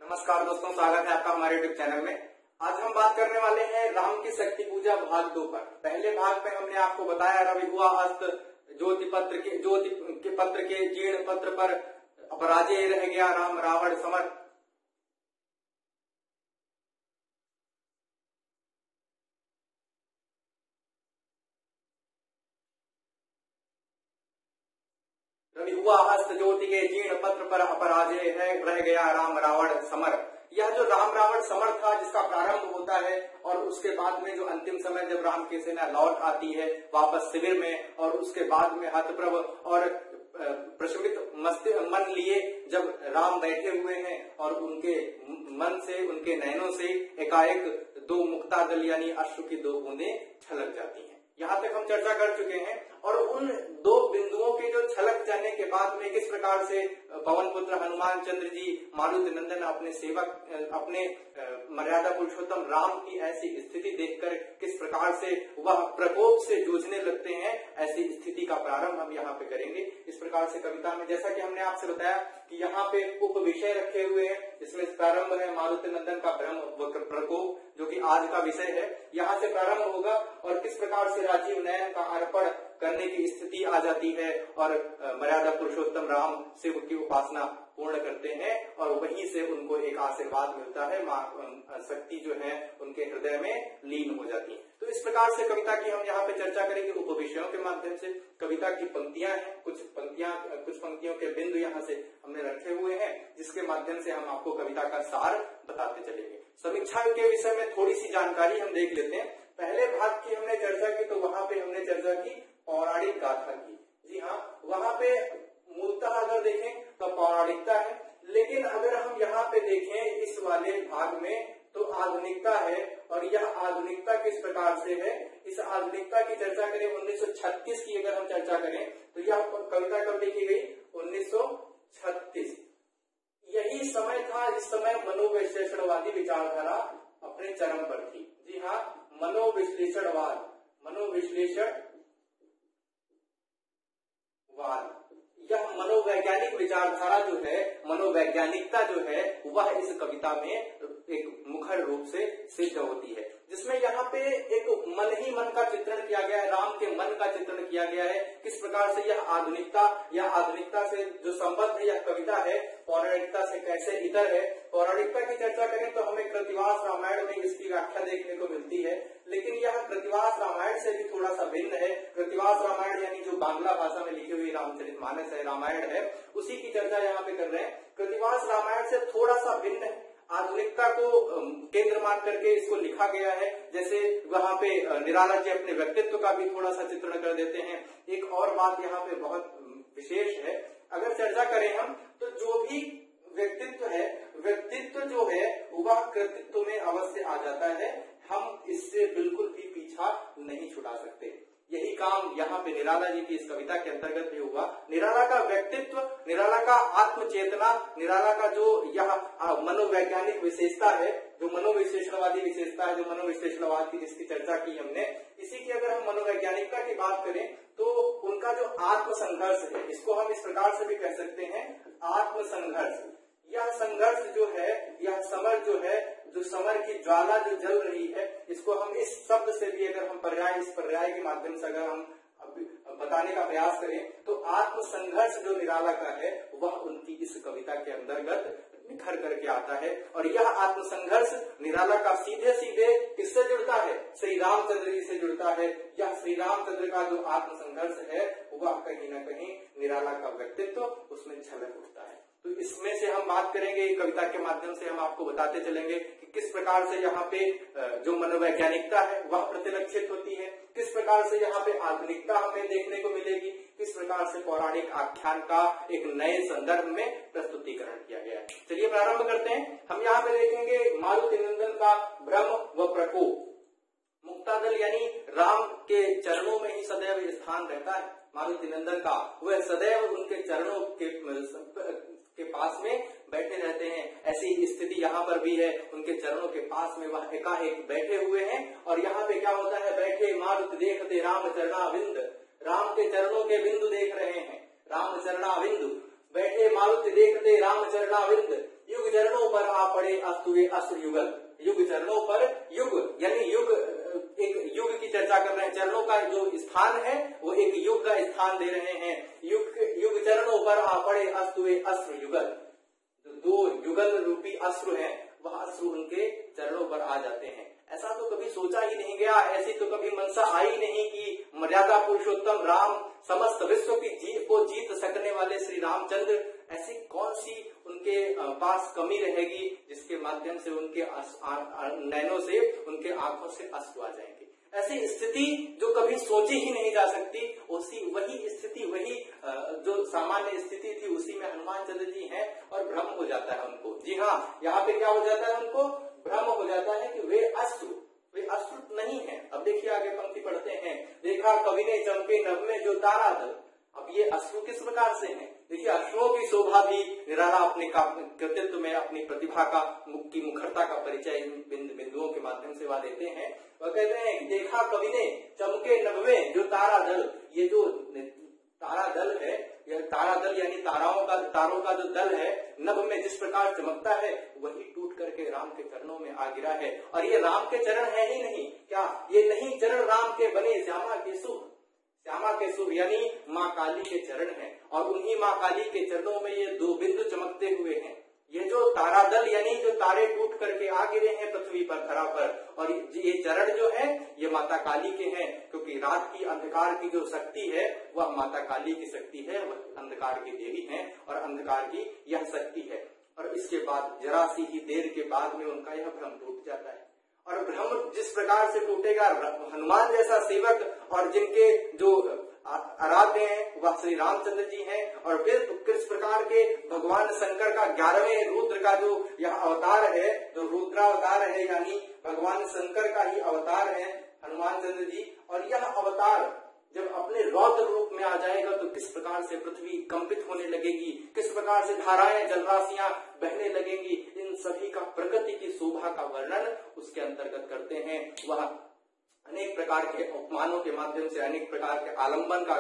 नमस्कार दोस्तों, स्वागत है आपका हमारे यूट्यूब चैनल में। आज हम बात करने वाले हैं राम की शक्ति पूजा भाग 2 पर। पहले भाग में हमने आपको बताया रवि हुआ अस्त, ज्योति के पत्र के जीर्ण पत्र पर अपराजय रह गया राम रावण समर। रवि हुआ अस्त, ज्योति के जीर्ण पत्र पर अपराजय है रह गया राम रावण समर। यह जो राम रावण समर था, जिसका प्रारंभ होता है और उसके बाद में जो अंतिम समय जब राम की सेना लौट आती है वापस शिविर में, और उसके बाद में हतप्रभ और प्रशमित मन लिए जब राम बैठे हुए हैं और उनके मन से, उनके नयनों से एकाएक दो मुक्तादल यानी अश्रु की दो बूंदें छलक जाती हैं। यहाँ तक हम चर्चा कर चुके हैं और उन दो बिंदुओं के जो छलक जाने के बाद में किस प्रकार से पवन पुत्र हनुमान चंद्र जी मारुति नंदन अपने सेवक, अपने मर्यादा पुरुषोत्तम राम की ऐसी स्थिति देखकर किस प्रकार से वह प्रकोप से जूझने लगते हैं, ऐसी स्थिति का प्रारंभ हम यहाँ पे करेंगे। इस प्रकार से कविता में, जैसा कि हमने आपसे बताया कि यहाँ पे उप विषय रखे हुए हैं। इसमें प्रारंभ है मारुति नंदन का ब्रह्म प्रकोप, जो कि आज का विषय है। यहाँ से प्रारंभ होगा और किस प्रकार से राजीव नयन का अर्पण करने की स्थिति आ जाती है और मर्यादा पुरुषोत्तम राम शिव की उपासना पूर्ण करते हैं और वहीं से उनको एक आशीर्वाद मिलता है, शक्ति जो है उनके हृदय में लीन हो जाती है। तो इस प्रकार से कविता की हम यहाँ पे चर्चा करेंगे उपविषयों के माध्यम से। कविता की पंक्तियां हैं, कुछ पंक्तियों के बिंदु यहाँ से हमने रखे हुए हैं, जिसके माध्यम से हम आपको कविता का सार बताते चलेंगे। समीक्षा के विषय में थोड़ी सी जानकारी हम देख लेते हैं। पहले भाग की हमने चर्चा की तो वहां पे हमने चर्चा की पौराणिक गाथा की। जी हाँ, वहां पे मूलतः अगर देखें तो पौराणिकता है, लेकिन अगर हम यहाँ पे देखें इस वाले भाग में तो आधुनिकता है। और यह आधुनिकता किस प्रकार से है, इस आधुनिकता की चर्चा करें 1936 की अगर हम चर्चा करें तो यह कविता कब लिखी गई? 1936। यही समय था जिस समय मनोविश्लेषणवादी विचारधारा अपने चरम पर थी। जी हाँ, मनोविश्लेषणवाद, यह मनोवैज्ञानिक विचारधारा जो है, मनोवैज्ञानिकता जो है, वह इस कविता में एक मुखर रूप से सिद्ध होती है, जिसमें यहाँ पे एक मन ही मन का चित्रण किया गया है, राम के मन का चित्रण किया गया है। किस प्रकार से यह आधुनिकता से जो संबद्ध यह कविता है पौराणिकता से कैसे इतर है। पौराणिकता की चर्चा करें तो हमें कृतिवास रामायण में इसकी व्याख्या देखने को मिलती है, लेकिन यह कृतिवास रामायण से भी थोड़ा सा भिन्न है। कृतिवास रामायण यानी जो बांग्ला भाषा में लिखी हुई रामचरितमानस है, रामायण है, उसी की चर्चा यहाँ पे कर रहे हैं। कृतिवास रामायण से थोड़ा सा भिन्न है, आधुनिकता को केंद्र मान करके इसको लिखा गया है। जैसे वहां पे निराला जी अपने व्यक्तित्व का भी थोड़ा सा चित्रण कर देते हैं। एक और बात यहाँ पे बहुत विशेष है, अगर चर्चा करें हम तो जो भी व्यक्तित्व है, व्यक्तित्व जो है वह कृतित्व में अवश्य आ जाता है। हम इससे बिल्कुल भी पीछा नहीं छुड़ा सकते। यही काम यहाँ पे निराला जी की इस कविता के अंतर्गत भी हुआ। निराला का व्यक्तित्व, निराला का आत्मचेतना, निराला का जो यह मनोवैज्ञानिक विशेषता है, जो मनोविश्लेषणवादी विशेषता है, जो मनोविश्लेषणवाद की जिसकी चर्चा की हमने, इसी की अगर हम मनोवैज्ञानिकता की बात करें तो उनका जो आत्मसंघर्ष है, इसको हम इस प्रकार से भी कह सकते हैं आत्मसंघर्ष। यह संघर्ष जो है, यह समर जो है, जो समर की ज्वाला जो जल रही है, इसको हम इस शब्द से भी अगर हम इस पर्याय के माध्यम से अगर हम बताने का प्रयास करें तो आत्मसंघर्ष जो निराला का है वह उनकी इस कविता के अंतर्गत निखर करके आता है। और यह आत्मसंघर्ष निराला का सीधे सीधे किससे जुड़ता है? श्री रामचंद्र जी से जुड़ता है। यह श्री रामचंद्र का जो आत्मसंघर्ष है वह कहीं न कहीं निराला का व्यक्तित्व उसमें झलक उठता है। तो इसमें से हम बात करेंगे, कविता के माध्यम से हम आपको बताते चलेंगे कि किस प्रकार से यहाँ पे जो मनोवैज्ञानिकता है वह प्रतिलक्षित होती है, किस प्रकार से यहाँ पे आधुनिकता हमें देखने को मिलेगी, किस प्रकार से पौराणिक आख्यान का एक नए संदर्भ में प्रस्तुतिकरण किया गया है। चलिए प्रारंभ करते हैं। हम यहाँ पे देखेंगे मारुति नंदन का भ्रम व प्रकोप। मुक्तादल यानी राम के चरणों में ही सदैव स्थान रहता है। मारुति नंदन का वह सदैव उनके चरणों के पास में बैठे रहते हैं। ऐसी स्थिति यहाँ पर भी है, उनके चरणों के पास में वह एकाएक बैठे हुए हैं। और यहाँ पे क्या होता है? बैठे मारुति देखते राम चरणाविंद, राम के चरणों के बिंदु देख रहे हैं, राम चरणाविंद। बैठे मारुति देखते राम चरणाविंद, युग चरणों पर आ पड़े अस्तु वे अस्त्र युगल। युग चरणों पर, युग यानी युग, एक युग की चर्चा कर रहे हैं। चरणों का जो स्थान है वो एक युग का स्थान दे रहे हैं। युग चरणों पर आ पड़े अस्तु वे अस्त्र युगल। जो दो युगल रूपी अस्त्र हैं वह अस्त्र उनके चरणों पर आ जाते हैं। ऐसा तो कभी सोचा ही नहीं गया, ऐसी तो कभी मनसा आई नहीं कि मर्यादा पुरुषोत्तम राम समस्त विश्व की जीत को जीत सकने वाले श्री रामचंद्र, ऐसी कौन सी उनके पास कमी रहेगी जिसके माध्यम से उनके नैनों से, उनके आंखों से अश्रु आ जाएंगे। ऐसी स्थिति जो कभी सोची ही नहीं जा सकती, वही स्थिति, वही जो सामान्य स्थिति थी उसी में हनुमान चंद्र जी हैं और भ्रम हो जाता है उनको। जी हाँ, यहाँ पे क्या हो जाता है उनको? भ्रम हो जाता है कि वे अश्रु नहीं है। अब देखिए आगे पंक्ति पढ़ते हैं, देखा कवि ने चमके नभ में जो तारा दल। अब ये अश्रु किस प्रकार से हैं? देखिए अश्रुओं की शोभा भी निराला अपने कृतित्व में अपनी प्रतिभा का की मुखरता का परिचय बिंदुओं के माध्यम से वह देते हैं। वह कहते हैं देखा कवि ने चमके नभ में जो तारा दल। ये जो तारा दल है, यह तारा दल यानी तारों का जो दल है, नभ में जिस प्रकार चमकता है वही टूट करके राम के चरणों में आ गिरा है। और ये राम के चरण है ही नहीं, क्या ये नहीं चरण राम के बने श्यामा के शुभ। श्यामा के शुभ यानी माँ काली के चरण हैं और उन्हीं माँ काली के चरणों में ये दो बिंदु चमकते हुए हैं। ये जो तारा दल यानी जो तारे टूट करके आ गिरे हैं पृथ्वी पर, धरा पर, और ये चरण जो है ये माता काली के हैं, क्योंकि रात की अंधकार की जो शक्ति है वह माता काली की शक्ति है, वह अंधकार की देवी है और अंधकार की यह शक्ति है। और इसके बाद जरा सी ही देर के बाद में उनका यह भ्रम टूट जाता है। और भ्रम जिस प्रकार से टूटेगा, हनुमान जैसा सेवक और जिनके जो आराध्य हैं वह श्री रामचंद्र जी हैं, और फिर किस प्रकार के भगवान शंकर का 11वें रुद्र का जो यह अवतार है, जो रुद्रावतार है यानी भगवान शंकर का ही अवतार है हनुमान चंद्र जी। और यह अवतार जब अपने रौद्र रूप में आ जाएगा तो किस प्रकार से पृथ्वी कंपित होने लगेगी, किस प्रकार से धाराएं जलराशियां बहने लगेंगी, इन सभी का प्रकृति की शोभा का वर्णन उसके अंतर्गत करते हैं। वह अनेक प्रकार के उपमानों के माध्यम से अनेक प्रकार के आलंबन का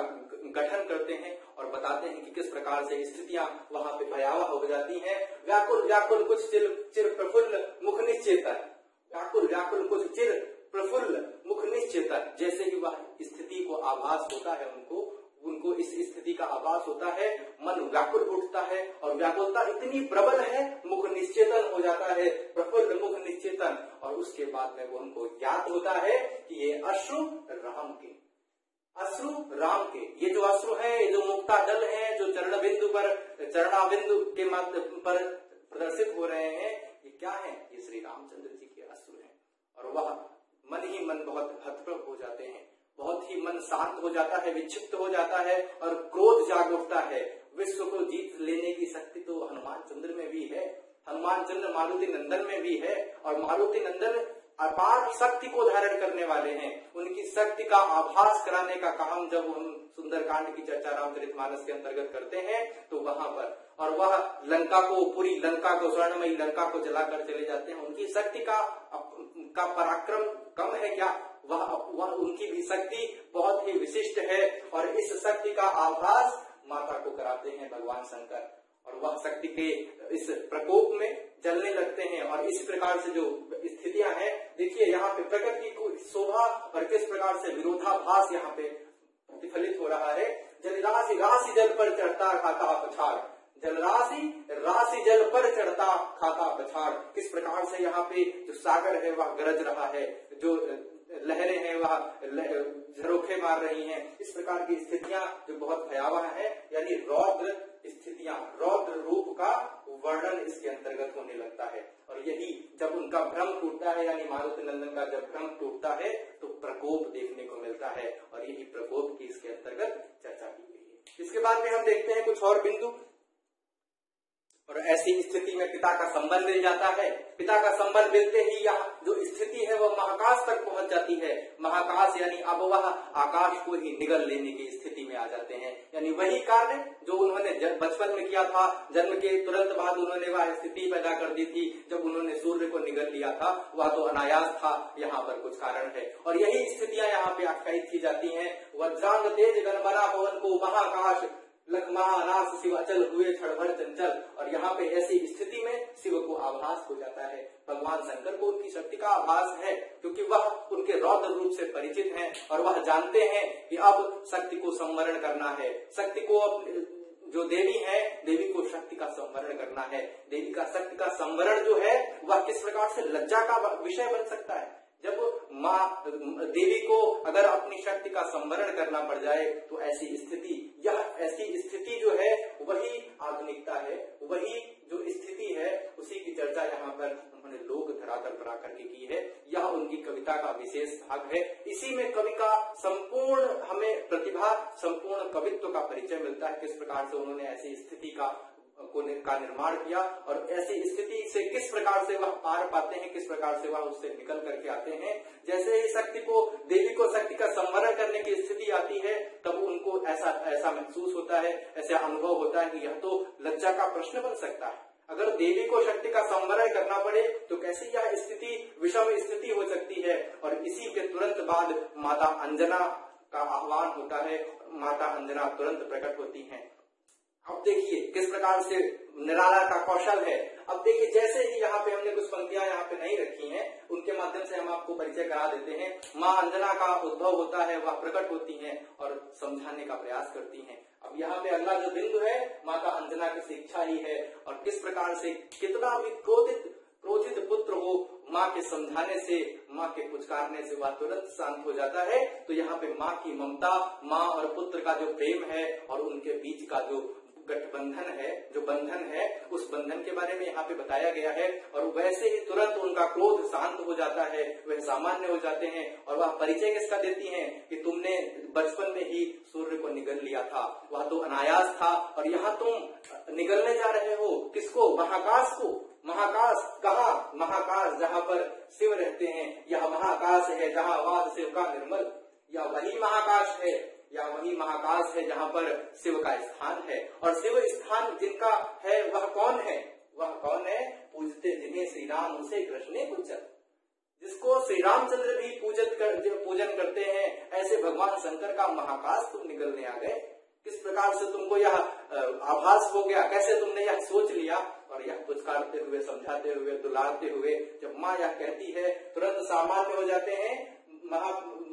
गठन करते हैं और बताते हैं कि किस प्रकार से स्थितियां वहां पे भयावह हो जाती हैं। व्याकुल व्याकुल कुछ चिर प्रफुल्ल मुख निश्चेतन, व्याकुल व्याकुल कुछ चिर प्रफुल्ल मुख निश्चेतन। जैसे ही वह स्थिति को आभास होता है उनको इस स्थिति का आभास होता है, मन व्याकुल उठता है और व्याकुलता इतनी प्रबल है, मुख निश्चेतन हो जाता है, प्रफुल्ल मुख निश्चेतन। और उसके बाद में वो उनको ज्ञात होता है कि ये अश्रु राम के, अश्रु राम के, ये जो अश्रु है, ये जो मुक्ता दल है, जो चरणाबिंदु के माध्यम पर प्रदर्शित हो रहे हैं, ये क्या है? ये श्री रामचंद्र जी के अश्रु हैं। और वह मन ही मन बहुत हतप्रभ हो जाते हैं, बहुत ही मन शांत हो जाता है, विक्षिप्त हो जाता है और क्रोध जाग उठता है। विश्व को जीत लेने की शक्ति तो हनुमान चंद्र में भी है, हनुमान चंद्र मारुति नंदन में भी है, और मारुति नंदन अपार शक्ति को धारण करने वाले हैं। उनकी शक्ति का आभास कराने का काम जब हम सुंदरकांड की चर्चा रामचरितमानस के अंतर्गत करते हैं तो वहां पर, और वह लंका को, पूरी लंका को, स्वर्णमयी लंका को जलाकर चले जाते हैं। उनकी शक्ति का पराक्रम कम है क्या? वह उनकी भी शक्ति बहुत ही विशिष्ट है और इस शक्ति का आभास माता को कराते हैं भगवान शंकर, और वह शक्ति के इस प्रकोप में जलने लगते हैं। और इस प्रकार से जो स्थितियां हैं, देखिए यहाँ पे प्रकृति की शोभा और किस प्रकार से विरोधाभास यहाँ पे प्रतिफलित हो रहा है। जलराशि राशि जल पर चढ़ता खाता पछाड़, जलराशि राशि जल पर चढ़ता खाता पछाड़। किस प्रकार से यहाँ पे जो सागर है वह गरज रहा है, जो लहरें हैं वह झरोखे मार रही हैं। इस प्रकार की स्थितियां जो बहुत भयावह है, यानी रौद्र स्थितियां, रौद्र रूप का वर्णन इसके अंतर्गत होने लगता है। और यही जब उनका भ्रम टूटता है, यानी मारुति नंदन का जब भ्रम टूटता है तो प्रकोप देखने को मिलता है, और यही प्रकोप की इसके अंतर्गत चर्चा की गई है। इसके बाद में हम देखते हैं कुछ और बिंदु। और ऐसी स्थिति में पिता का संबंध मिल जाता है। पिता का संबंध मिलते ही यह जो स्थिति है वह महाकाश तक पहुंच जाती है। महाकाश यानी अब वह आकाश को ही निगल लेने की स्थिति में आ जाते हैं। यानी वही कार्य जो उन्होंने बचपन में किया था, जन्म के तुरंत बाद उन्होंने वह स्थिति पैदा कर दी थी जब उन्होंने सूर्य को निगल लिया था, वह तो अनायास था, यहाँ पर कुछ कारण है। और यही स्थितियां यहाँ पे आख्यायित की जाती है। वज्रांग तेज गणबरा पवन को महाकाश लख महानाश शिव अचल हुए क्षण भर चंचल। और यहाँ पे ऐसी स्थिति में शिव को आभास हो जाता है, भगवान शंकर को उनकी शक्ति का आभास है, क्योंकि वह उनके रौद्र रूप से परिचित हैं और वह जानते हैं कि अब शक्ति को संवरण करना है, शक्ति को जो देवी है, देवी को शक्ति का संवरण करना है। देवी का शक्ति का संवरण जो है वह किस प्रकार से लज्जा का विषय बन सकता है। जब माँ देवी को अगर अपनी शक्ति का संवरण करना पड़ जाए तो ऐसी स्थिति, यह ऐसी स्थिति जो है वही आधुनिकता है, वही जो स्थिति है उसी की चर्चा यहाँ पर उन्होंने लोक धरातल पर आकर के की है। यह उनकी कविता का विशेष भाग है। इसी में कवि का संपूर्ण हमें प्रतिभा, संपूर्ण कवित्व का परिचय मिलता है, किस प्रकार से उन्होंने ऐसी स्थिति का निर्माण किया और ऐसी स्थिति से किस प्रकार से वह पार पाते हैं, किस प्रकार से वह उससे निकल करके आते हैं। जैसे ही देवी को शक्ति का संवरण करने की स्थिति आती है तब उनको ऐसा महसूस होता है, ऐसा अनुभव होता है कि यह तो लज्जा का प्रश्न बन सकता है। अगर देवी को शक्ति का संवरण करना पड़े तो कैसी यह स्थिति विषम स्थिति हो सकती है। और इसी के तुरंत बाद माता अंजना का आह्वान होता है, माता अंजना तुरंत प्रकट होती हैं। अब देखिए किस प्रकार से निराला का कौशल है। अब देखिए जैसे ही यहाँ पे हमने कुछ पंक्तियां यहाँ पे नहीं रखी हैं, उनके माध्यम से हम आपको परिचय करा देते हैं। माँ अंजना का उद्भव होता है, वह प्रकट होती हैं और समझाने का प्रयास करती हैं। अब यहाँ पे अगला जो बिंदु है माता अंजना की शिक्षा ही है और किस प्रकार से कितना भी क्रोधित पुत्र हो, माँ के समझाने से, माँ के पुचकारने से वह तुरंत शांत हो जाता है। तो यहाँ पे माँ की ममता, माँ और पुत्र का जो प्रेम है और उनके बीच का जो गठबंधन है, जो बंधन है, उस बंधन के बारे में यहाँ पे बताया गया है। और वैसे ही तुरंत उनका क्रोध शांत हो जाता है, वह सामान्य हो जाते हैं। और वह परिचय किसका देती हैं कि तुमने बचपन में ही सूर्य को निगल लिया था, वह तो अनायास था और यहाँ तुम निगलने जा रहे हो किसको, महाकाश को। महाकाश कहाँ? महाकाश जहाँ पर शिव रहते हैं, यह महाकाश है जहाँ वास शिव का निर्मल, यह वही महाकाश है, या वही महाकाश है जहाँ पर शिव का स्थान है। और शिव स्थान जिनका है वह कौन है? वह कौन है? पूजते जिन्हें श्री राम उसे कृष्ण पूजन, जिसको श्री रामचंद्र भी पूजन करते हैं, ऐसे भगवान शंकर का महाकाश तुम निकलने आ गए। किस प्रकार से तुमको यह आभास हो गया, कैसे तुमने यह सोच लिया। और यह पुचकारते हुए, समझाते हुए, दुलारते हुए जब माँ यह कहती है तुरंत सामान्य हो जाते हैं।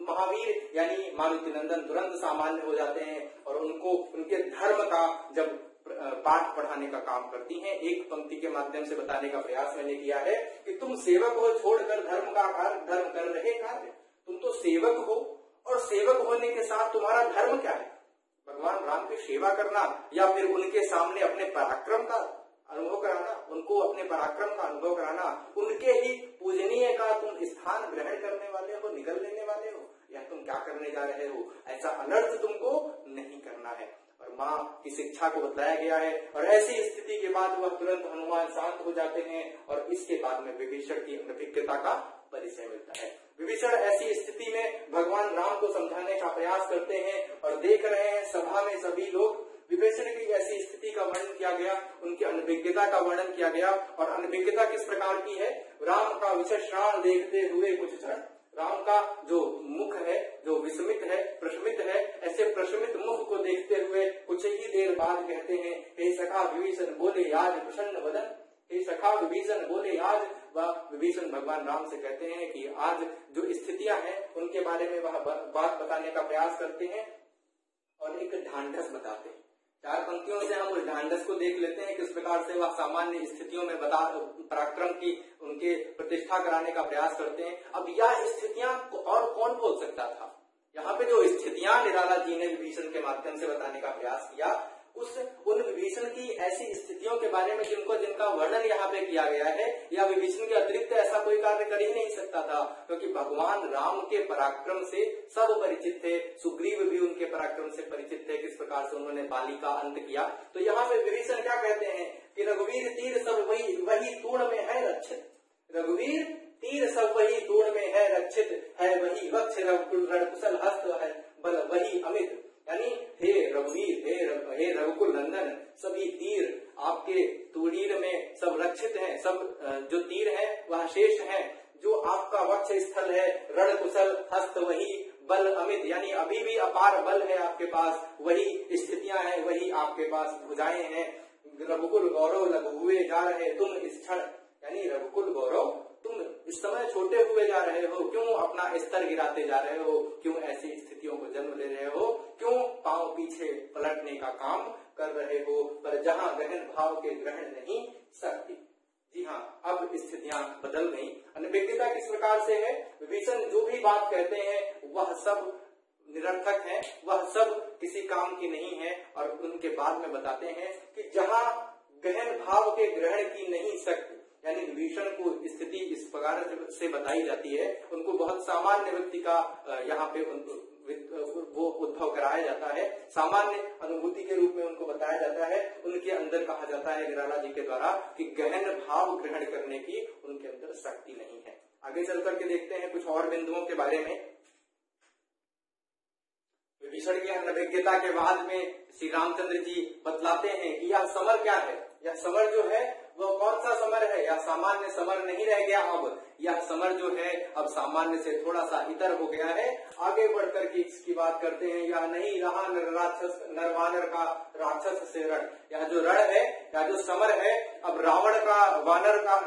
महावीर यानी मारुति नंदन तुरंत सामान्य हो जाते हैं और उनको उनके धर्म का जब पाठ पढ़ाने का काम करती हैं। एक पंक्ति के माध्यम से बताने का प्रयास मैंने किया है कि तुम सेवक हो छोड़कर धर्म कर रहे कार्य। तुम तो सेवक हो और सेवक होने के साथ तुम्हारा धर्म क्या है? भगवान राम की सेवा करना या फिर उनके सामने अपने पराक्रम का अनुभव कराना, उनको अपने पराक्रम का अनुभव कराना, उनके ही पूजनीय का तुम स्थान ग्रहण करने वाले हो, निगल लेने वाले हो, या तुम क्या करने जा रहे हो? ऐसा अनर्थ तुमको नहीं करना है। और माँ की शिक्षा को बताया गया है। और ऐसी स्थिति के बाद वह तुरंत हनुमान शांत हो जाते हैं और इसके बाद में विभीषण की अनभिज्ञता का परिचय मिलता है। विभीषण ऐसी स्थिति में भगवान राम को समझाने का प्रयास करते हैं और देख रहे हैं सभा में सभी लोग। विभीषण की ऐसी स्थिति का वर्णन किया गया, उनकी अनभिज्ञता का वर्णन किया गया। और अनभिज्ञता किस प्रकार की है? राम का विचक्षण देखते हुए कुछ क्षण, राम का जो मुख है, जो विस्मित है, प्रशमित है, ऐसे प्रशमित मुख को देखते हुए कुछ ही देर बाद कहते हैं, हे सखा विभीषण बोले आज प्रसन्न वदन। हे सखा विभीषण बोले आज, वह विभीषण भगवान राम से कहते हैं कि आज जो स्थितियां हैं उनके बारे में वह बात बताने का प्रयास करते हैं और एक ढांढस बताते हैं। 4 पंक्तियों से हम उस ढांढस को देख लेते हैं, किस प्रकार से वह सामान्य स्थितियों में पराक्रम की उनके प्रतिष्ठा कराने का प्रयास करते हैं। अब यह स्थितियां और कौन बोल सकता था? यहाँ पे जो स्थितियां निराला जी ने विभीषण के माध्यम से बताने का प्रयास किया, उन विभीषण की ऐसी स्थितियों के बारे में जिनका वर्णन यहाँ पे किया गया है, या विभीषण के अतिरिक्त ऐसा कोई कार्य कर ही नहीं सकता था, क्योंकि भगवान राम के पराक्रम से सब परिचित थे। सुग्रीव भी उनके पराक्रम से परिचित थे, किस प्रकार से उन्होंने बाली का अंत किया। तो यहाँ पे विभीषण क्या कहते हैं कि रघुवीर तीर सब वही तूण में है रक्षित। रघुवीर तीर सब वही तूण में है रक्षित, है वही वक्ष रणकुशल हस्त है बल वही अमित। यानी हे रघुवीर, हे रघुकुल नंदन, सभी तीर आपके तुड़ीर में सब रक्षित हैं। सब जो तीर है वह शेष है। जो आपका वक्ष स्थल है, रण कुशल हस्त वही बल अमित, यानी अभी भी अपार बल है आपके पास, वही स्थितियां हैं, वही आपके पास भुजाएं हैं। रघुकुल गौरव लघु हुए जा रहे तुम इस क्षण, यानी रघुकुल गौरव तुम इस समय छोटे हुए जा रहे हो, क्यों अपना स्तर गिराते जा रहे हो, क्यों ऐसी स्थितियों को जन्म ले रहे हो, क्यों पांव पीछे पलटने का काम कर रहे हो, पर जहां गहन भाव के ग्रहण नहीं सकती। जी हाँ, अब स्थितियां बदल गई। अनभिज्ञता किस प्रकार से है, विभीषण जो भी बात कहते हैं वह सब निरर्थक है, वह सब किसी काम की नहीं है, और उनके बाद में बताते हैं कि जहां गहन भाव के ग्रहण की नहीं सकती, यानी विभीषण को स्थिति इस प्रकार से बताई जाती है, उनको बहुत सामान्य व्यक्ति का यहाँ पे वो उद्भव कराया जाता है, सामान्य अनुभूति के रूप में उनको बताया जाता है। उनके अंदर कहा जाता है निराला जी के द्वारा कि गहन भाव ग्रहण करने की उनके अंदर शक्ति नहीं है। आगे चल करके देखते हैं कुछ और बिंदुओं के बारे में। विभीषण की अनभिज्ञता के बाद में श्री रामचंद्र जी बतलाते हैं कि यह समर क्या है, यह समर जो है वह कौन सा समर है, यह सामान्य समर नहीं रह गया, अब यह समर जो है अब सामान्य से थोड़ा सा इतर हो गया है। आगे बढ़कर के इसकी बात करते हैं, यह नहीं रहा नर वानर का राक्षस से रण, यह जो रण है, यह जो समर है, अब रावण का वानर का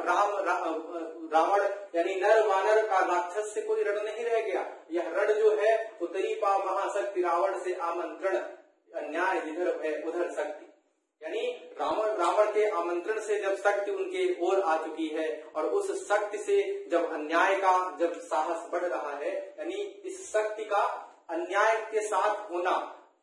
रावण यानी नर वानर का राक्षस से कोई रण नहीं रह गया। यह रण जो है उत्तरी पा महाशक्ति रावण से आमंत्रण, अन्याय जिधर है उधर शक्ति, यानी रावण के आमंत्रण से जब शक्ति उनके ओर आ चुकी है, और उस शक्ति से जब अन्याय का जब साहस बढ़ रहा है, यानी इस शक्ति का अन्याय के साथ होना,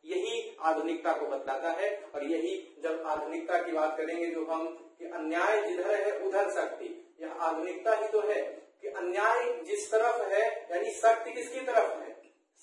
यही आधुनिकता को बतलाता है। और यही जब आधुनिकता की बात करेंगे जो हम, कि अन्याय जिधर है उधर शक्ति, यह आधुनिकता ही तो है कि अन्याय जिस तरफ है, यानी शक्ति किसकी तरफ है,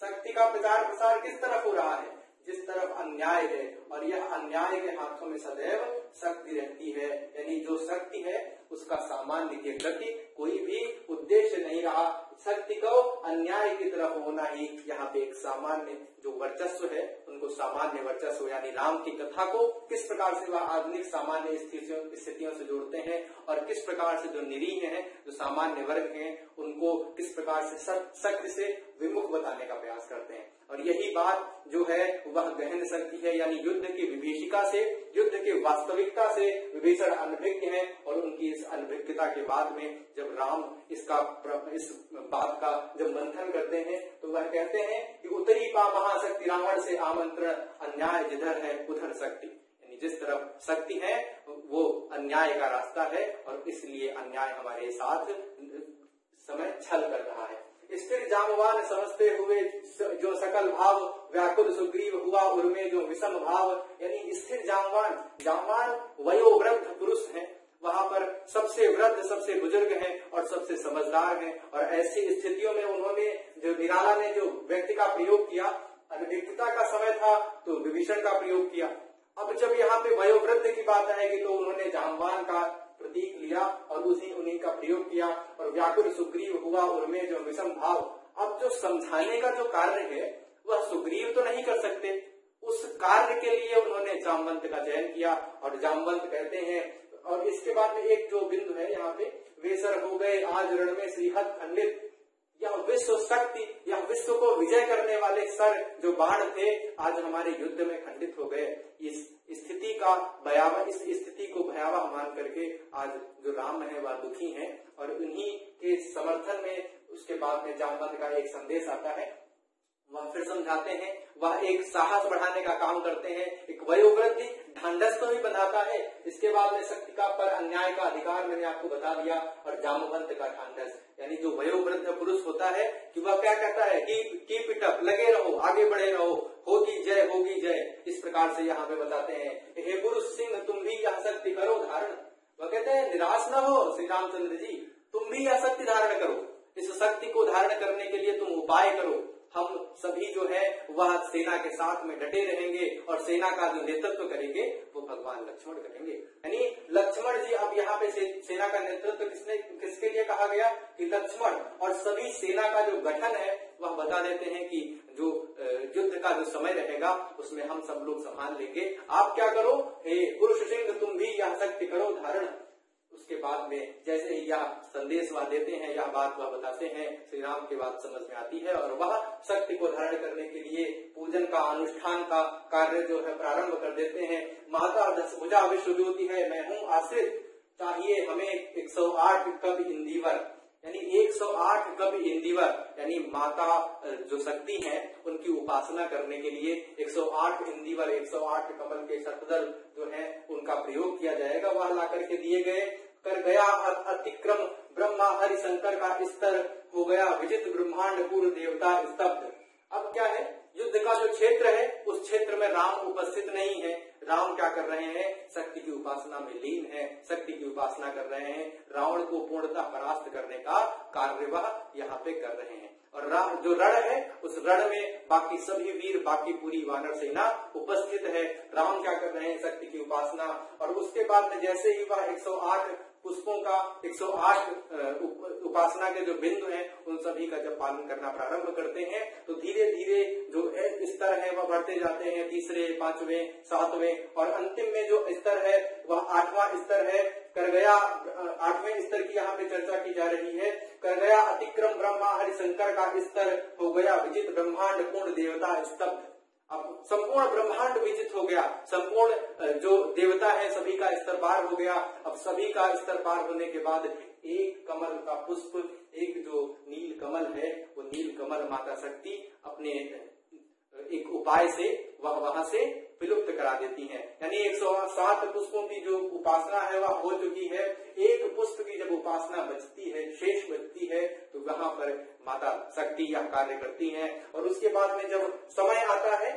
शक्ति का प्रचार प्रसार किस तरफ हो रहा है, जिस तरफ अन्याय है, और यह अन्याय के हाथों में सदैव शक्ति रहती है, यानी जो शक्ति है उसका सामान्य की गति कोई भी उद्देश्य नहीं रहा, शक्ति को अन्याय की तरफ होना ही यहाँ पे एक सामान्य जो वर्चस्व है, उनको सामान्य वर्चस्व यानी राम की कथा को किस प्रकार से वह आधुनिक सामान्य स्थितियों से जोड़ते हैं, और किस प्रकार से जो निरीह हैं, जो सामान्य वर्ग हैं, उनको किस प्रकार से शक्ति से विमुख बताने का प्रयास करते हैं। और यही बात जो है वह गहन शक्ति है, यानी युद्ध की विभीषिका से, युद्ध की वास्तविकता से विभीषण अनभिज्ञ है, और उनकी इस अनभिज्ञता के बाद में जब राम इस बात का जब मंथन करते हैं, तो वह कहते हैं कि उत्तरी पा महाशक्ति रावण से आमंत्रण, अन्याय जिधर है उधर शक्ति, यानी जिस तरफ शक्ति है वो अन्याय का रास्ता है, और इसलिए अन्याय हमारे साथ समय छल कर रहा है। स्थिर जामवान समझते हुए जो सकल भाव व्याकुल सुग्रीव हुआ उर्मे जो विषम भाव, यानी स्थिर जामवान वयोवृद्ध पुरुष हैं, वहां पर सबसे वृद्ध सबसे बुजुर्ग हैं और सबसे समझदार हैं, और ऐसी स्थितियों में उन्होंने जो निराला ने जो व्यक्ति का प्रयोग किया, अनभिज्ञता का समय था तो विभीषण का प्रयोग किया। अब जब यहाँ पे वयोवृद्ध की बात आएगी तो उन्होंने जामवान का प्रतीक लिया और उन्हीं का प्रयोग किया, और व्याकुल सुग्रीव हुआ उर्मे जो विषम भाव। अब जो समझाने का जो कार्य है वह सुग्रीव तो नहीं कर सकते, उस कार्य के लिए उन्होंने जामवंत का चयन किया, और जामवंत कहते हैं। और इसके बाद में एक जो बिंदु है यहाँ पे, वेसर हो गए आज रण में श्रीहत खंडित, यह विश्व शक्ति, यह विश्व को विजय करने वाले सर जो बाण थे आज हमारे युद्ध में खंडित हो गए। इस स्थिति का भयावह, इस स्थिति को भयावह मान करके आज जो राम है वह दुखी हैं, और उन्हीं के समर्थन में उसके बाद में जामवंत का एक संदेश आता है, वह फिर समझाते हैं, वह एक साहस बढ़ाने का काम करते हैं, एक वयोवृद्धि ढांढस तो भी बंधाता है। इसके बाद में शक्ति का पर अन्याय का अधिकार मैंने आपको बता दिया, और जामवंत का ढांढस, यानी जो वयोवृद्ध पुरुष होता है कि वह क्या कहता है, कीप इट अप, लगे रहो, आगे बढ़े रहो, होगी जय होगी जय। इस प्रकार से यहाँ पे बताते हैं, हे पुरुष सिंह तुम भी यह शक्ति करो धारण। वह कहते हैं निराश न हो श्री रामचंद्र जी, तुम भी यह शक्ति धारण करो, इस शक्ति को धारण करने के लिए तुम उपाय करो। हम सभी जो है वह सेना के साथ में डटे रहेंगे, और सेना का जो नेतृत्व करेंगे वो भगवान लक्ष्मण करेंगे। यानी लक्ष्मण जी, अब यहाँ पे सेना का नेतृत्व किसके लिए कहा गया कि लक्ष्मण, और सभी सेना का जो गठन है वह बता देते हैं कि जो युद्ध का जो समय रहेगा उसमें हम सब लोग संभाल लेंगे। आप क्या करो, हे पुरुष सिंह तुम भी यह शक्ति करो धारण। उसके बाद में जैसे ही यह संदेश वह देते हैं, यह बात वह बताते हैं, श्री राम की बात समझ में आती है और वह शक्ति को धारण करने के लिए पूजन का अनुष्ठान का कार्य जो है प्रारंभ कर देते हैं। माता दशभुजा विश्व ज्योति है, मैं हूँ आश्रित, चाहिए हमें 108 कवि इंदिवर, यानी 108 कवि इंदिवर, यानी माता जो शक्ति है उनकी उपासना करने के लिए 108 इंदिवर, 108 कमल के शतदल जो है उनका प्रयोग किया जाएगा। वह ला करके दिए गए। कर गया अतिक्रम ब्रह्मा हरि शंकर का स्तर, हो गया विजित ब्रह्मांड पूर्ण देवता स्तब्ध। अब क्या है, युद्ध का जो क्षेत्र है उस क्षेत्र में राम उपस्थित नहीं है। राम क्या कर रहे हैं, शक्ति की उपासना में लीन है, शक्ति की उपासना कर रहे हैं। रावण को पूर्णतः परास्त करने का कार्य वह यहाँ पे कर रहे हैं। और जो रण है उस रण में बाकी सभी वीर, बाकी पूरी वानर सेना उपस्थित है। राम क्या कर रहे हैं, शक्ति की उपासना। और उसके बाद में जैसे ही वह 108 पुष्पों का 108 उपासना के जो बिंदु हैं उन सभी का जब पालन करना प्रारंभ करते हैं तो धीरे धीरे जो स्तर है वह बढ़ते जाते हैं, तीसरे, पांचवें, सातवें और अंतिम में जो स्तर है वह 8वां स्तर है। कर गया 8वें स्तर की यहाँ पे चर्चा की जा रही है। कर गया अतिक्रम ब्रह्मा हरि शंकर का स्तर, हो गया विजित ब्रह्मांड पूर्ण देवता स्तब्ध। अब संपूर्ण ब्रह्मांड विजित हो गया, संपूर्ण जो देवता है सभी का स्तर पार हो गया। अब सभी का स्तर पार होने के बाद एक कमल का पुष्प, एक जो नील कमल है वो नील कमल माता शक्ति अपने एक उपाय से वह वहां से विलुप्त करा देती हैं। यानी 107 पुष्पों की जो उपासना है वह हो चुकी है। एक पुष्प की जब उपासना बचती है, शेष बचती है, तो वहां पर माता शक्ति यह कार्य करती हैं। और उसके बाद में जब समय आता है,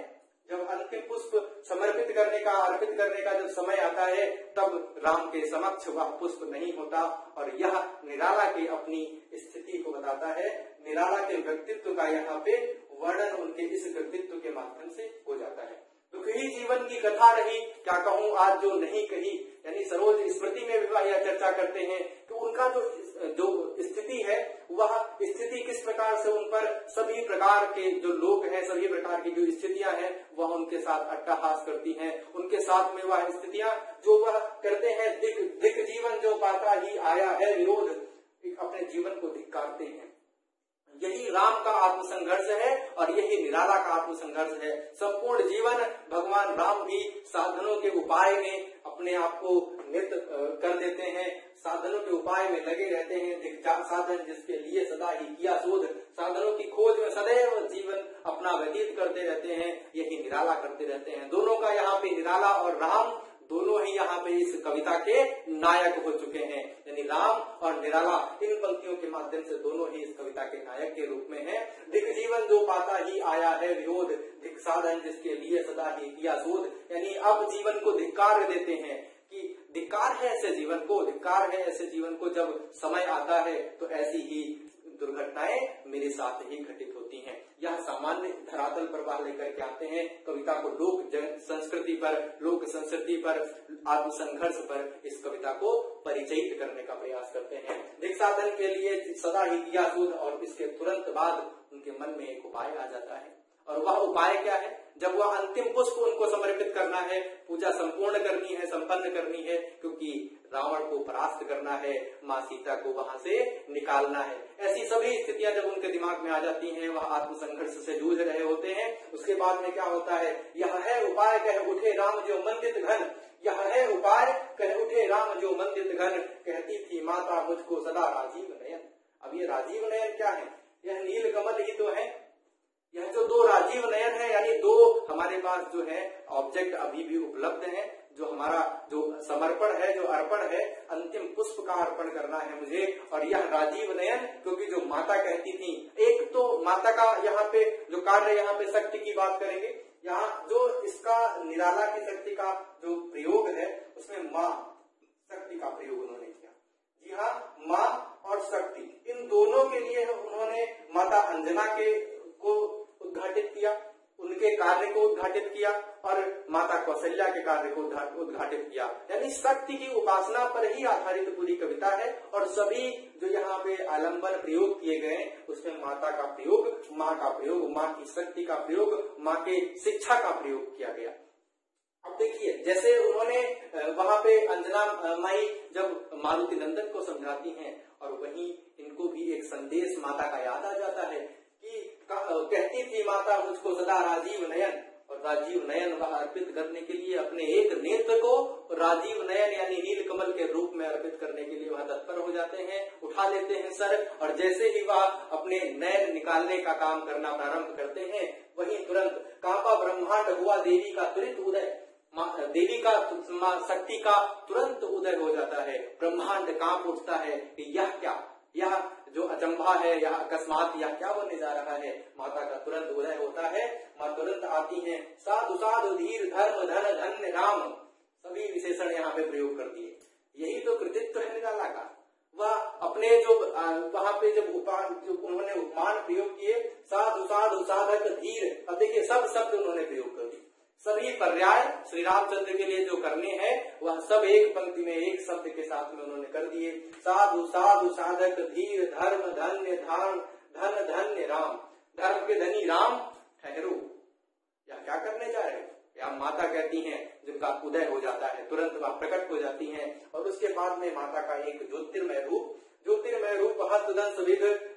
जब अंतिम पुष्प समर्पित करने का, अर्पित करने का जब समय आता है, तब राम के समक्ष वह पुष्प नहीं होता। और यह निराला की अपनी स्थिति को बताता है। निराला के व्यक्तित्व का यहाँ पे वर्णन उनके इस व्यक्तित्व के माध्यम से हो जाता है। दुख ही जीवन की कथा रही, क्या कहूँ आज जो नहीं कही। यानी सरोज स्मृति में भी यह चर्चा करते हैं कि उनका जो स्थिति है वह स्थिति किस प्रकार से उन पर सभी प्रकार के जो लोग हैं, सभी प्रकार की जो स्थितियां हैं वह उनके साथ अट्टहास करती हैं। उनके साथ में वह स्थितियां जो वह करते हैं, दिक जीवन जो पाता ही आया है विरोध, अपने जीवन को धिक्कारते हैं। यही राम का आत्मसंघर्ष है और यही निराला का आत्मसंघर्ष है। संपूर्ण जीवन भगवान राम भी साधनों के उपाय में अपने आप को नित कर देते हैं, साधनों के उपाय में लगे रहते हैं। साधन जिसके लिए सदा ही किया शोध, साधनों की खोज में सदैव जीवन अपना व्यतीत करते रहते हैं। यही निराला करते रहते हैं। दोनों का यहाँ पे निराला और राम दोनों ही यहाँ पे इस कविता के नायक हो चुके हैं। यानी राम और निराला इन पंक्तियों के माध्यम से दोनों ही इस कविता के नायक के रूप में हैं। दिक जीवन जो पाता ही आया है विरोध, दिक साधन जिसके लिए सदा ही किया शोध। यानी अब जीवन को धिक्कार देते हैं कि धिक्कार है ऐसे जीवन को, धिक्कार है ऐसे जीवन को। जब समय आता है तो ऐसी ही दुर्घटनाएं मेरे साथ ही घटित होती हैं। यह सामान्य धरातल पर वह लेकर के आते हैं। कविता को लोक संस्कृति पर, लोक संस्कृति पर, आत्मसंघर्ष पर इस कविता को परिचयित करने का प्रयास करते हैं। दिक साधन के लिए सदा ही किया शोध और इसके तुरंत बाद उनके मन में एक उपाय आ जाता है। और वह उपाय क्या है, जब वह अंतिम पुष्प उनको समर्पित करना है, पूजा संपूर्ण करनी है, संपन्न करनी है, क्योंकि रावण को परास्त करना है, माँ सीता को वहां से निकालना है। ऐसी सभी स्थितियां जब उनके दिमाग में आ जाती हैं, वह आत्मसंघर्ष से जूझ रहे होते हैं। उसके बाद में क्या होता है, यह है उपाय कह उठे राम जो मंदित घन, यह है उपाय कह उठे राम जो मंदित घन, कहती थी माता मुझको सदा राजीव नयन। अब ये राजीव नयन क्या है, यह नील कमल ही तो है। यह जो दो राजीव नयन है, यानी दो हमारे पास जो है ऑब्जेक्ट अभी भी उपलब्ध है। जो हमारा जो समर्पण है, जो अर्पण है, अंतिम पुष्प का अर्पण करना है मुझे। और यह राजीव नयन, क्योंकि जो माता कहती थी, एक तो माता का यहाँ पे जो कार्य, यहाँ पे शक्ति की बात करेंगे, यहाँ जो इसका निराला की शक्ति का जो प्रयोग है उसमें माँ शक्ति का प्रयोग उन्होंने किया। जी हाँ, माँ और शक्ति इन दोनों के लिए उन्होंने माता अंजना को उद्घाटित किया, उनके कार्य को उद्घाटित किया और माता कौशल्या के कार्य को उद्घाटित किया। यानी शक्ति की उपासना पर ही आधारित पूरी कविता है। और सभी जो यहाँ पे आलंबन प्रयोग किए गए उसमें माता का प्रयोग, माँ का प्रयोग, माँ की शक्ति का प्रयोग, माँ के शिक्षा का प्रयोग किया गया। अब देखिए देखिए जैसे उन्होंने वहां पे अंजना माई जब मारुति नंदन को समझाती हैं और वहीं इनको भी एक संदेश माता का याद आ जाता है कि कहती थी माता मुझको सदा राजीव नयन, और राजीव नयन वह अर्पित करने के लिए अपने एक नेत्र को राजीव नयन यानी नील कमल के रूप में अर्पित करने के लिए वह तत्पर हो जाते हैं, उठा लेते हैं सर, और जैसे ही वह अपने नयन निकालने का काम करना प्रारंभ करते हैं वहीं तुरंत कांपा ब्रह्मांड हुआ देवी का तुरंत उदय, देवी का शक्ति का तुरंत उदय हो जाता है, ब्रह्मांड कांप उठता है कि यह क्या, यह जो अचंभा है, यह अकस्मात यह क्या होने जा रहा है। माता का तुरंत उदय होता है, माँ तुरंत आती हैं, साधु साधु धीर धर्म धन धन्य राम, सभी विशेषण यहाँ पे प्रयोग कर दिए। यही तो कृतित्व है निराला का। वह अपने जो वहां पे जब उन्होंने उपमान प्रयोग किए, साधु साधु साधक धीर, अब देखिए सब शब्द उन्होंने प्रयोग कर दिए, सभी पर्याय श्री रामचंद्र के लिए जो करने हैं वह सब एक पंक्ति में एक शब्द के साथ में उन्होंने कर दिए। साधु साधु साधक धीर धर्म धन्य धन धन्य राम, धर्म के धनी राम ठहरो, या क्या करने जा रहे हो, या माता कहती हैं जिनका उदय हो जाता है तुरंत वह प्रकट हो जाती हैं। और उसके बाद में माता का एक ज्योतिर्मय रूप हस्तदंश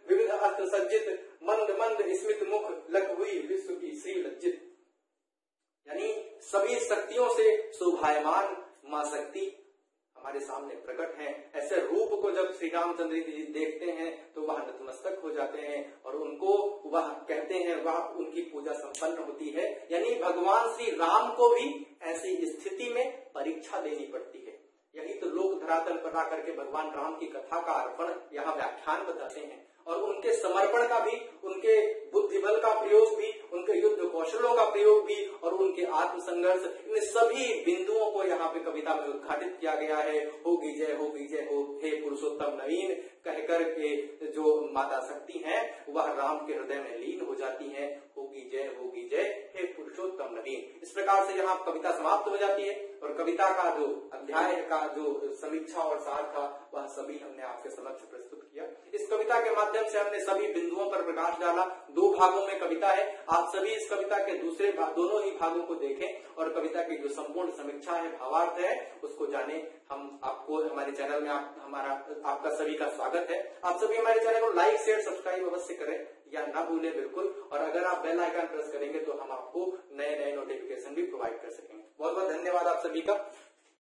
विविध अस्त्र सज्जित मंद मंद स्मित मुख लग हुई विश्व की श्री लज्जित, यानी सभी शक्तियों से शोभायमान मां शक्ति हमारे सामने प्रकट है। ऐसे रूप को जब श्री रामचंद्र जी देखते हैं तो वह नतमस्तक हो जाते हैं और उनको वह कहते हैं, वह उनकी पूजा संपन्न होती है। यानी भगवान श्री राम को भी ऐसी स्थिति में परीक्षा देनी पड़ती है। यही तो लोग धरातल पर आकर के भगवान राम की कथा का अर्पण यहाँ व्याख्यान बताते हैं, और उनके समर्पण का भी, उनके बुद्धिबल का प्रयोग भी, उनके युद्ध कौशलों का प्रयोग भी और उनके आत्मसंघर्ष, इन सभी बिंदुओं को यहाँ पे कविता में उद्घाटित किया गया है। होगी जय हो हे पुरुषोत्तम नवीन कहकर के जो माता शक्ति है वह राम के हृदय में लीन हो जाती है। होगी जय हे पुरुषोत्तम नवीन। इस प्रकार से यहाँ कविता समाप्त हो जाती है और कविता का जो अध्याय का जो समीक्षा और सार था वह सभी हमने आपके समक्ष प्रस्तुत किया। इस कविता के माध्यम से हमने सभी बिंदुओं पर प्रकाश डाला। 2 भागों में कविता है, आप सभी इस कविता के दोनों ही भागों को देखें और कविता की जो संपूर्ण समीक्षा है, भावार्थ है, उसको जाने। हम आपको हमारे चैनल में आपका सभी का स्वागत है। आप सभी हमारे चैनल को लाइक शेयर सब्सक्राइब अवश्य करें या ना भूलें बिल्कुल, और अगर आप बेल आइकन प्रेस करेंगे तो हम आपको नए नोटिफिकेशन भी प्रोवाइड कर सकेंगे। बहुत बहुत धन्यवाद आप सभी का।